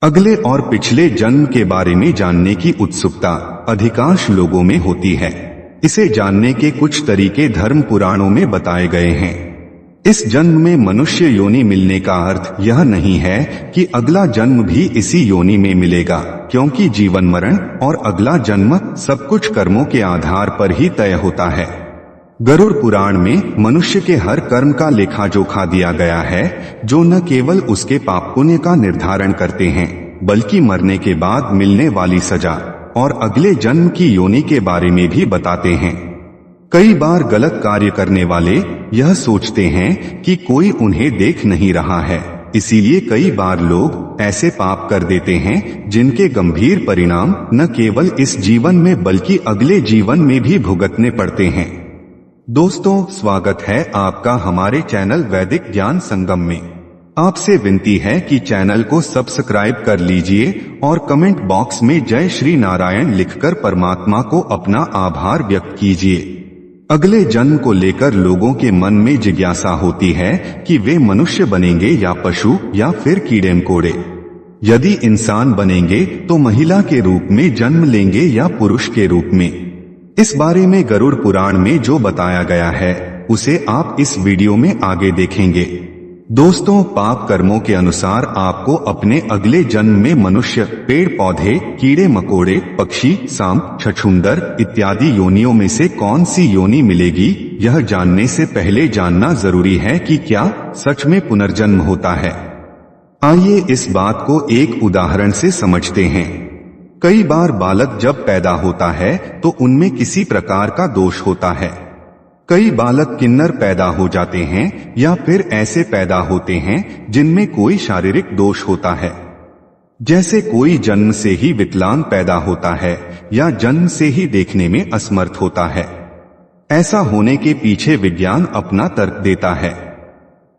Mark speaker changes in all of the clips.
Speaker 1: अगले और पिछले जन्म के बारे में जानने की उत्सुकता अधिकांश लोगों में होती है। इसे जानने के कुछ तरीके धर्म पुराणों में बताए गए हैं। इस जन्म में मनुष्य योनि मिलने का अर्थ यह नहीं है कि अगला जन्म भी इसी योनि में मिलेगा, क्योंकि जीवन मरण और अगला जन्म सब कुछ कर्मों के आधार पर ही तय होता है। गरुड़ पुराण में मनुष्य के हर कर्म का लेखा जोखा दिया गया है, जो न केवल उसके पाप पुण्य का निर्धारण करते हैं, बल्कि मरने के बाद मिलने वाली सजा और अगले जन्म की योनि के बारे में भी बताते हैं। कई बार गलत कार्य करने वाले यह सोचते हैं कि कोई उन्हें देख नहीं रहा है, इसीलिए कई बार लोग ऐसे पाप कर देते हैं जिनके गंभीर परिणाम न केवल इस जीवन में बल्कि अगले जीवन में भी भुगतने पड़ते हैं। दोस्तों, स्वागत है आपका हमारे चैनल वैदिक ज्ञान संगम में। आपसे विनती है कि चैनल को सब्सक्राइब कर लीजिए और कमेंट बॉक्स में जय श्री नारायण लिखकर परमात्मा को अपना आभार व्यक्त कीजिए। अगले जन्म को लेकर लोगों के मन में जिज्ञासा होती है कि वे मनुष्य बनेंगे या पशु या फिर कीड़े मकोड़े। यदि इंसान बनेंगे तो महिला के रूप में जन्म लेंगे या पुरुष के रूप में। इस बारे में गरुड़ पुराण में जो बताया गया है उसे आप इस वीडियो में आगे देखेंगे। दोस्तों, पाप कर्मों के अनुसार आपको अपने अगले जन्म में मनुष्य, पेड़ पौधे, कीड़े मकोड़े, पक्षी, सांप, छछूंदर इत्यादि योनियों में से कौन सी योनि मिलेगी, यह जानने से पहले जानना जरूरी है कि क्या सच में पुनर्जन्म होता है। आइए इस बात को एक उदाहरण से समझते हैं। कई बार बालक जब पैदा होता है तो उनमें किसी प्रकार का दोष होता है। कई बालक किन्नर पैदा हो जाते हैं या फिर ऐसे पैदा होते हैं जिनमें कोई शारीरिक दोष होता है, जैसे कोई जन्म से ही विकलांग पैदा होता है या जन्म से ही देखने में असमर्थ होता है। ऐसा होने के पीछे विज्ञान अपना तर्क देता है।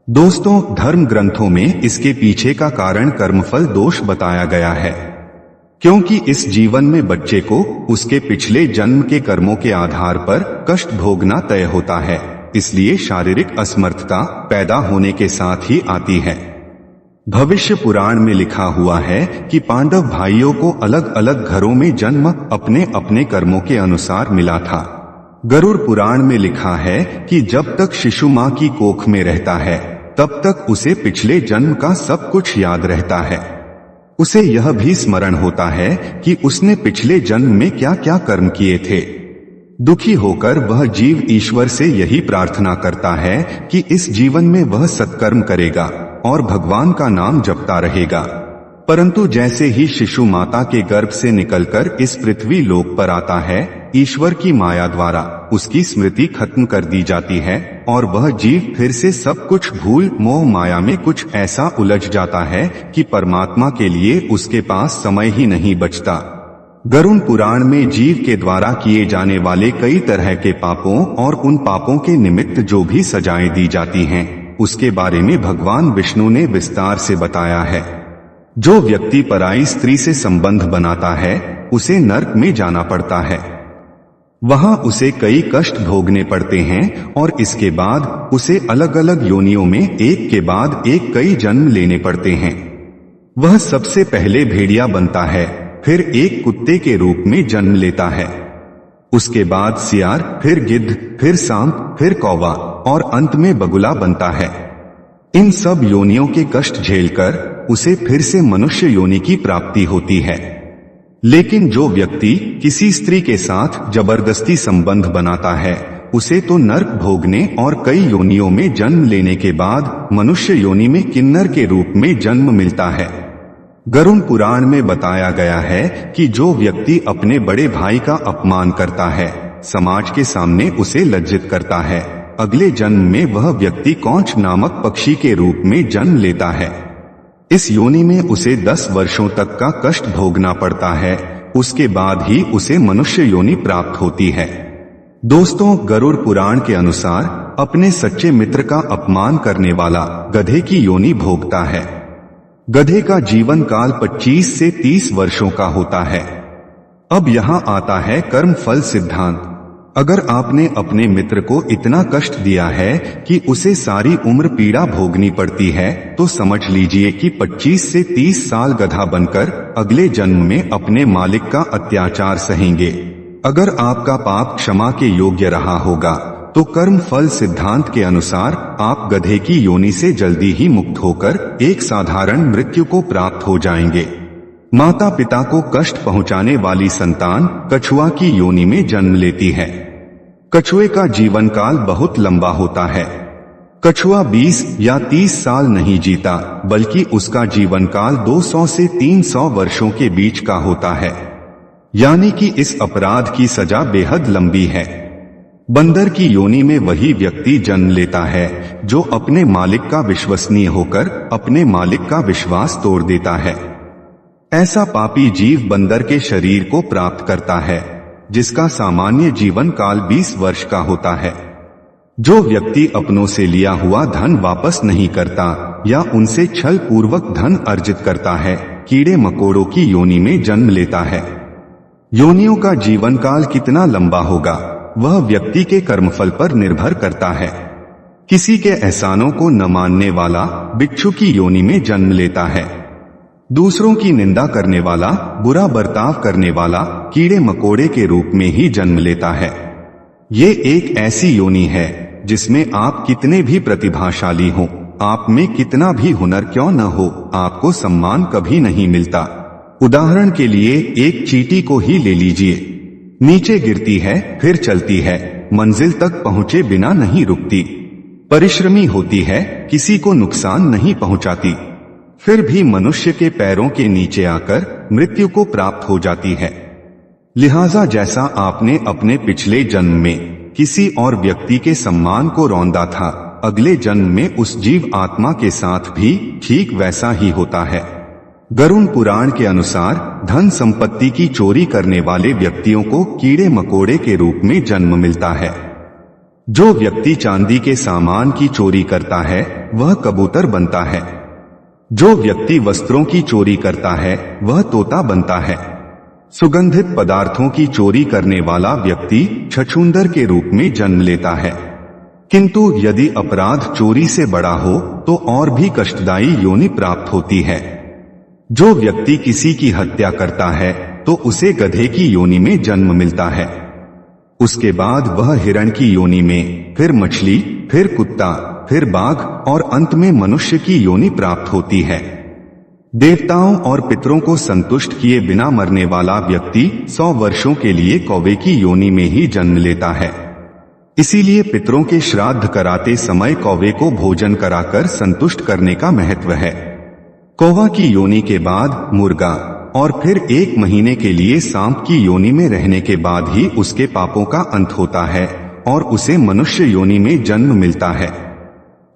Speaker 1: दोस्तों, धर्म ग्रंथों में इसके पीछे का कारण कर्मफल दोष बताया गया है, क्योंकि इस जीवन में बच्चे को उसके पिछले जन्म के कर्मों के आधार पर कष्ट भोगना तय होता है, इसलिए शारीरिक असमर्थता पैदा होने के साथ ही आती है। भविष्य पुराण में लिखा हुआ है कि पांडव भाइयों को अलग अलग घरों में जन्म अपने अपने कर्मों के अनुसार मिला था। गरुड़ पुराण में लिखा है कि जब तक शिशु मां की कोख में रहता है तब तक उसे पिछले जन्म का सब कुछ याद रहता है। उसे यह भी स्मरण होता है कि उसने पिछले जन्म में क्या क्या कर्म किए थे। दुखी होकर वह जीव ईश्वर से यही प्रार्थना करता है कि इस जीवन में वह सत्कर्म करेगा और भगवान का नाम जपता रहेगा। परंतु जैसे ही शिशु माता के गर्भ से निकलकर इस पृथ्वी लोक पर आता है, ईश्वर की माया द्वारा उसकी स्मृति खत्म कर दी जाती है और वह जीव फिर से सब कुछ भूल मोह माया में कुछ ऐसा उलझ जाता है कि परमात्मा के लिए उसके पास समय ही नहीं बचता। गरुड़ पुराण में जीव के द्वारा किए जाने वाले कई तरह के पापों और उन पापों के निमित्त जो भी सजाएं दी जाती हैं, उसके बारे में भगवान विष्णु ने विस्तार से बताया है। जो व्यक्ति पराई स्त्री से संबंध बनाता है उसे नरक में जाना पड़ता है। वहां उसे कई कष्ट भोगने पड़ते हैं और इसके बाद उसे अलग अलग योनियों में एक के बाद एक कई जन्म लेने पड़ते हैं। वह सबसे पहले भेड़िया बनता है, फिर एक कुत्ते के रूप में जन्म लेता है, उसके बाद सियार, फिर गिद्ध, फिर सांप, फिर कौवा और अंत में बगुला बनता है। इन सब योनियों के कष्ट झेलकर उसे फिर से मनुष्य योनि की प्राप्ति होती है। लेकिन जो व्यक्ति किसी स्त्री के साथ जबरदस्ती संबंध बनाता है उसे तो नरक भोगने और कई योनियों में जन्म लेने के बाद मनुष्य योनि में किन्नर के रूप में जन्म मिलता है। गरुड़ पुराण में बताया गया है कि जो व्यक्ति अपने बड़े भाई का अपमान करता है, समाज के सामने उसे लज्जित करता है, अगले जन्म में वह व्यक्ति कौंच नामक पक्षी के रूप में जन्म लेता है। इस योनि में उसे 10 वर्षों तक का कष्ट भोगना पड़ता है, उसके बाद ही उसे मनुष्य योनि प्राप्त होती है। दोस्तों, गरुड़ पुराण के अनुसार अपने सच्चे मित्र का अपमान करने वाला गधे की योनि भोगता है। गधे का जीवन काल 25 से 30 वर्षों का होता है। अब यहाँ आता है कर्म फल सिद्धांत। अगर आपने अपने मित्र को इतना कष्ट दिया है कि उसे सारी उम्र पीड़ा भोगनी पड़ती है, तो समझ लीजिए कि 25 से 30 साल गधा बनकर अगले जन्म में अपने मालिक का अत्याचार सहेंगे। अगर आपका पाप क्षमा के योग्य रहा होगा तो कर्म फल सिद्धांत के अनुसार आप गधे की योनि से जल्दी ही मुक्त होकर एक साधारण मृत्यु को प्राप्त हो जाएंगे। माता पिता को कष्ट पहुंचाने वाली संतान कछुआ की योनि में जन्म लेती है। कछुए का जीवन काल बहुत लंबा होता है। कछुआ 20 या 30 साल नहीं जीता, बल्कि उसका जीवन काल 200 से 300 वर्षों के बीच का होता है। यानी कि इस अपराध की सजा बेहद लंबी है। बंदर की योनि में वही व्यक्ति जन्म लेता है जो अपने मालिक का विश्वसनीय होकर अपने मालिक का विश्वास तोड़ देता है। ऐसा पापी जीव बंदर के शरीर को प्राप्त करता है, जिसका सामान्य जीवन काल 20 वर्ष का होता है। जो व्यक्ति अपनों से लिया हुआ धन वापस नहीं करता या उनसे छल पूर्वक धन अर्जित करता है, कीड़े मकोड़ों की योनि में जन्म लेता है। योनियों का जीवन काल कितना लंबा होगा, वह व्यक्ति के कर्मफल पर निर्भर करता है। किसी के एहसानों को न मानने वाला बिच्छू की योनि में जन्म लेता है। दूसरों की निंदा करने वाला, बुरा बर्ताव करने वाला कीड़े मकोड़े के रूप में ही जन्म लेता है। ये एक ऐसी योनि है जिसमें आप कितने भी प्रतिभाशाली हों, आप में कितना भी हुनर क्यों न हो, आपको सम्मान कभी नहीं मिलता। उदाहरण के लिए एक चींटी को ही ले लीजिए। नीचे गिरती है, फिर चलती है, मंजिल तक पहुंचे बिना नहीं रुकती। परिश्रमी होती है, किसी को नुकसान नहीं पहुंचाती, फिर भी मनुष्य के पैरों के नीचे आकर मृत्यु को प्राप्त हो जाती है। लिहाजा जैसा आपने अपने पिछले जन्म में किसी और व्यक्ति के सम्मान को रौंदा था, अगले जन्म में उस जीव आत्मा के साथ भी ठीक वैसा ही होता है। गरुड़ पुराण के अनुसार धन संपत्ति की चोरी करने वाले व्यक्तियों को कीड़े मकोड़े के रूप में जन्म मिलता है। जो व्यक्ति चांदी के सामान की चोरी करता है वह कबूतर बनता है। जो व्यक्ति वस्त्रों की चोरी करता है वह तोता बनता है। सुगंधित पदार्थों की चोरी करने वाला व्यक्ति छछूंदर के रूप में जन्म लेता है। किंतु यदि अपराध चोरी से बड़ा हो तो और भी कष्टदायी योनि प्राप्त होती है। जो व्यक्ति किसी की हत्या करता है तो उसे गधे की योनि में जन्म मिलता है। उसके बाद वह हिरण की योनि में, फिर मछली, फिर कुत्ता, फिर बाघ और अंत में मनुष्य की योनि प्राप्त होती है। देवताओं और पितरों को संतुष्ट किए बिना मरने वाला व्यक्ति 100 वर्षों के लिए कौवे की योनि में ही जन्म लेता है। इसीलिए पितरों के श्राद्ध कराते समय कौवे को भोजन कराकर संतुष्ट करने का महत्व है। कौवा की योनि के बाद मुर्गा और फिर 1 महीने के लिए सांप की योनि में रहने के बाद ही उसके पापों का अंत होता है और उसे मनुष्य योनि में जन्म मिलता है।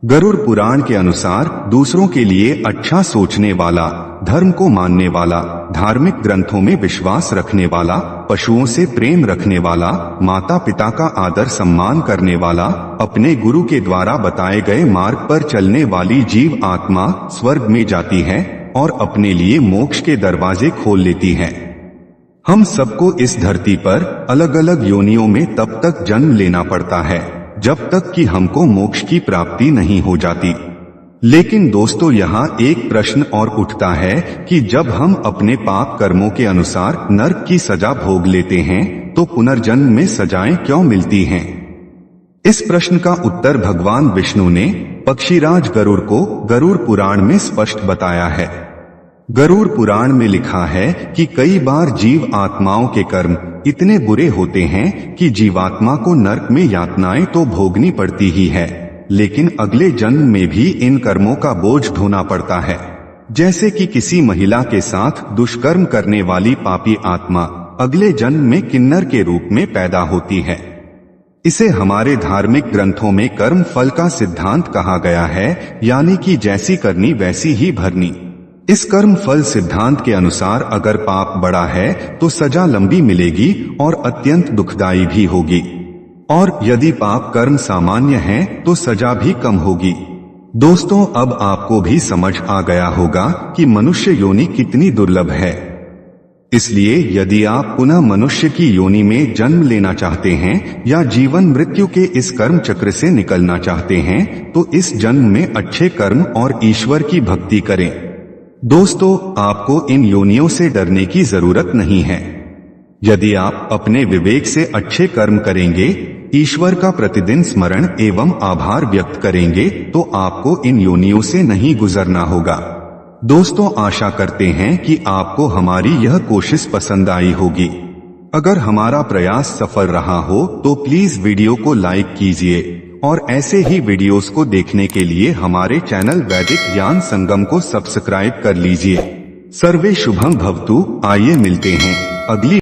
Speaker 1: गरुड़ पुराण के अनुसार दूसरों के लिए अच्छा सोचने वाला, धर्म को मानने वाला, धार्मिक ग्रंथों में विश्वास रखने वाला, पशुओं से प्रेम रखने वाला, माता पिता का आदर सम्मान करने वाला, अपने गुरु के द्वारा बताए गए मार्ग पर चलने वाली जीव आत्मा स्वर्ग में जाती है और अपने लिए मोक्ष के दरवाजे खोल लेती है। हम सबको इस धरती पर अलग अलग योनियों में तब तक जन्म लेना पड़ता है जब तक कि हमको मोक्ष की प्राप्ति नहीं हो जाती। लेकिन दोस्तों, यहाँ एक प्रश्न और उठता है कि जब हम अपने पाप कर्मों के अनुसार नरक की सजा भोग लेते हैं तो पुनर्जन्म में सजाएं क्यों मिलती हैं? इस प्रश्न का उत्तर भगवान विष्णु ने पक्षीराज गरुड़ को गरुड़ पुराण में स्पष्ट बताया है। गरुड़ पुराण में लिखा है कि कई बार जीव आत्माओं के कर्म इतने बुरे होते हैं कि जीवात्मा को नरक में यातनाएं तो भोगनी पड़ती ही है, लेकिन अगले जन्म में भी इन कर्मों का बोझ ढोना पड़ता है। जैसे कि किसी महिला के साथ दुष्कर्म करने वाली पापी आत्मा अगले जन्म में किन्नर के रूप में पैदा होती है। इसे हमारे धार्मिक ग्रंथों में कर्म फल का सिद्धांत कहा गया है, यानी कि जैसी करनी वैसी ही भरनी। इस कर्म फल सिद्धांत के अनुसार अगर पाप बड़ा है तो सजा लंबी मिलेगी और अत्यंत दुखदायी भी होगी, और यदि पाप कर्म सामान्य है तो सजा भी कम होगी। दोस्तों, अब आपको भी समझ आ गया होगा कि मनुष्य योनि कितनी दुर्लभ है। इसलिए यदि आप पुनः मनुष्य की योनि में जन्म लेना चाहते हैं या जीवन मृत्यु के इस कर्म चक्र से निकलना चाहते हैं तो इस जन्म में अच्छे कर्म और ईश्वर की भक्ति करें। दोस्तों, आपको इन योनियों से डरने की जरूरत नहीं है। यदि आप अपने विवेक से अच्छे कर्म करेंगे, ईश्वर का प्रतिदिन स्मरण एवं आभार व्यक्त करेंगे तो आपको इन योनियों से नहीं गुजरना होगा। दोस्तों, आशा करते हैं कि आपको हमारी यह कोशिश पसंद आई होगी। अगर हमारा प्रयास सफल रहा हो तो प्लीज वीडियो को लाइक कीजिए और ऐसे ही वीडियोस को देखने के लिए हमारे चैनल वैदिक ज्ञान संगम को सब्सक्राइब कर लीजिए। सर्वे शुभम भवतु। आइए मिलते हैं अगली